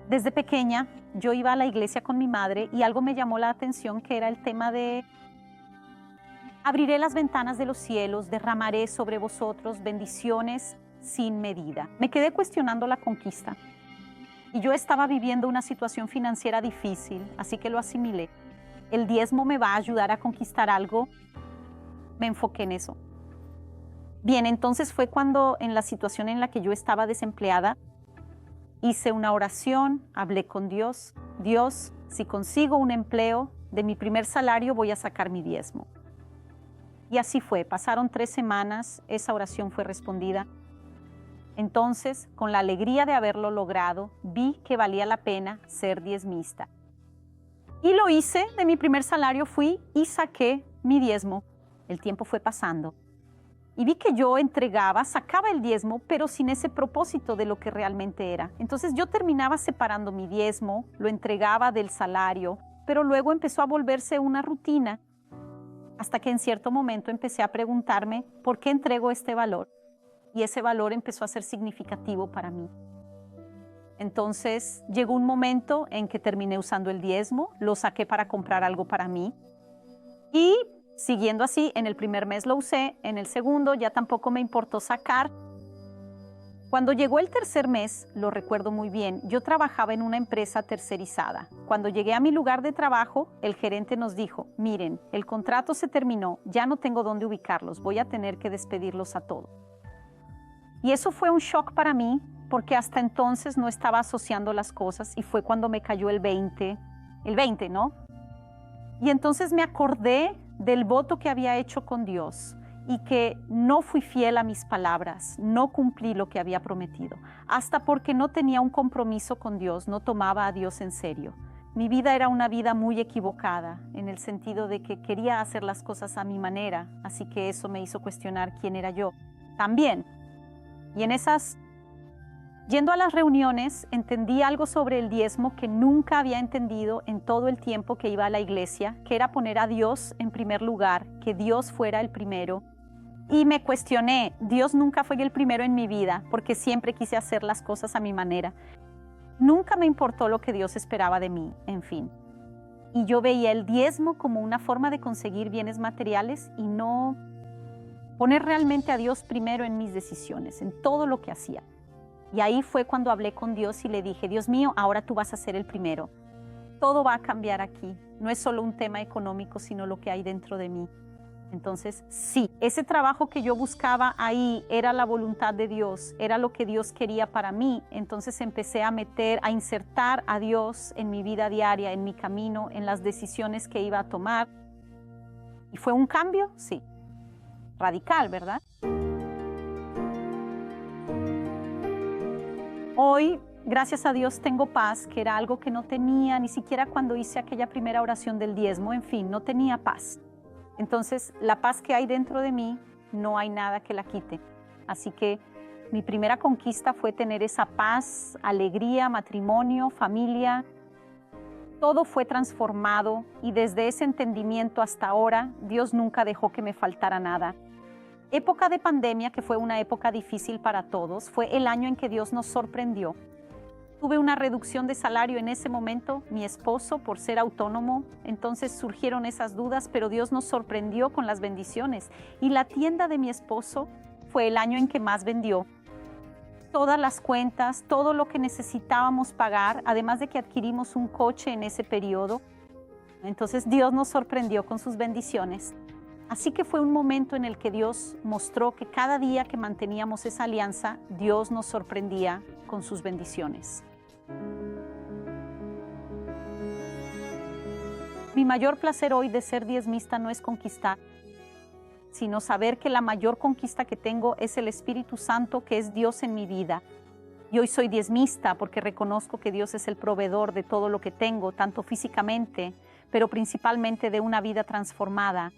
Desde pequeña yo iba a la iglesia con mi madre y algo me llamó la atención, que era el tema de abriré las ventanas de los cielos, derramaré sobre vosotros bendiciones sin medida. Me quedé cuestionando la conquista y yo estaba viviendo una situación financiera difícil, así que lo asimilé. El diezmo me va a ayudar a conquistar algo. Me enfoqué en eso. Bien, entonces fue cuando en la situación en la que yo estaba desempleada, hice una oración, hablé con Dios. Dios, si consigo un empleo, de mi primer salario voy a sacar mi diezmo. Y así fue, pasaron 3 semanas, esa oración fue respondida. Entonces, con la alegría de haberlo logrado, vi que valía la pena ser diezmista. Y lo hice, de mi primer salario fui y saqué mi diezmo. El tiempo fue pasando. Y vi que yo entregaba, sacaba el diezmo, pero sin ese propósito de lo que realmente era. Entonces yo terminaba separando mi diezmo, lo entregaba del salario, pero luego empezó a volverse una rutina, hasta que en cierto momento empecé a preguntarme, ¿por qué entrego este valor? Y ese valor empezó a ser significativo para mí. Entonces llegó un momento en que terminé usando el diezmo, lo saqué para comprar algo para mí y siguiendo así, en el primer mes lo usé, en el segundo ya tampoco me importó sacar. Cuando llegó el tercer mes, lo recuerdo muy bien, yo trabajaba en una empresa tercerizada. Cuando llegué a mi lugar de trabajo, el gerente nos dijo, miren, el contrato se terminó, ya no tengo dónde ubicarlos, voy a tener que despedirlos a todos. Y eso fue un shock para mí, porque hasta entonces no estaba asociando las cosas y fue cuando me cayó el 20, ¿no? Y entonces me acordé del voto que había hecho con Dios y que no fui fiel a mis palabras, no cumplí lo que había prometido, hasta porque no tenía un compromiso con Dios, no tomaba a Dios en serio. Mi vida era una vida muy equivocada, en el sentido de que quería hacer las cosas a mi manera, así que eso me hizo cuestionar quién era yo también. Y en esas, yendo a las reuniones, entendí algo sobre el diezmo que nunca había entendido en todo el tiempo que iba a la iglesia, que era poner a Dios en primer lugar, que Dios fuera el primero. Y me cuestioné, Dios nunca fue el primero en mi vida, porque siempre quise hacer las cosas a mi manera. Nunca me importó lo que Dios esperaba de mí, en fin. Y yo veía el diezmo como una forma de conseguir bienes materiales y no poner realmente a Dios primero en mis decisiones, en todo lo que hacía. Y ahí fue cuando hablé con Dios y le dije, Dios mío, ahora tú vas a ser el primero. Todo va a cambiar aquí. No es solo un tema económico, sino lo que hay dentro de mí. Entonces, sí, ese trabajo que yo buscaba ahí era la voluntad de Dios, era lo que Dios quería para mí. Entonces empecé a insertar a Dios en mi vida diaria, en mi camino, en las decisiones que iba a tomar. Y fue un cambio, sí, radical, ¿verdad? Hoy, gracias a Dios, tengo paz, que era algo que no tenía ni siquiera cuando hice aquella primera oración del diezmo. En fin, no tenía paz. Entonces, la paz que hay dentro de mí, no hay nada que la quite. Así que mi primera conquista fue tener esa paz, alegría, matrimonio, familia. Todo fue transformado y desde ese entendimiento hasta ahora, Dios nunca dejó que me faltara nada. Época de pandemia, que fue una época difícil para todos, fue el año en que Dios nos sorprendió. Tuve una reducción de salario en ese momento, mi esposo, por ser autónomo, entonces surgieron esas dudas, pero Dios nos sorprendió con las bendiciones. Y la tienda de mi esposo fue el año en que más vendió. Todas las cuentas, todo lo que necesitábamos pagar, además de que adquirimos un coche en ese periodo. Entonces Dios nos sorprendió con sus bendiciones. Así que fue un momento en el que Dios mostró que cada día que manteníamos esa alianza, Dios nos sorprendía con sus bendiciones. Mi mayor placer hoy de ser diezmista no es conquistar, sino saber que la mayor conquista que tengo es el Espíritu Santo, que es Dios en mi vida. Y hoy soy diezmista porque reconozco que Dios es el proveedor de todo lo que tengo, tanto físicamente, pero principalmente de una vida transformada.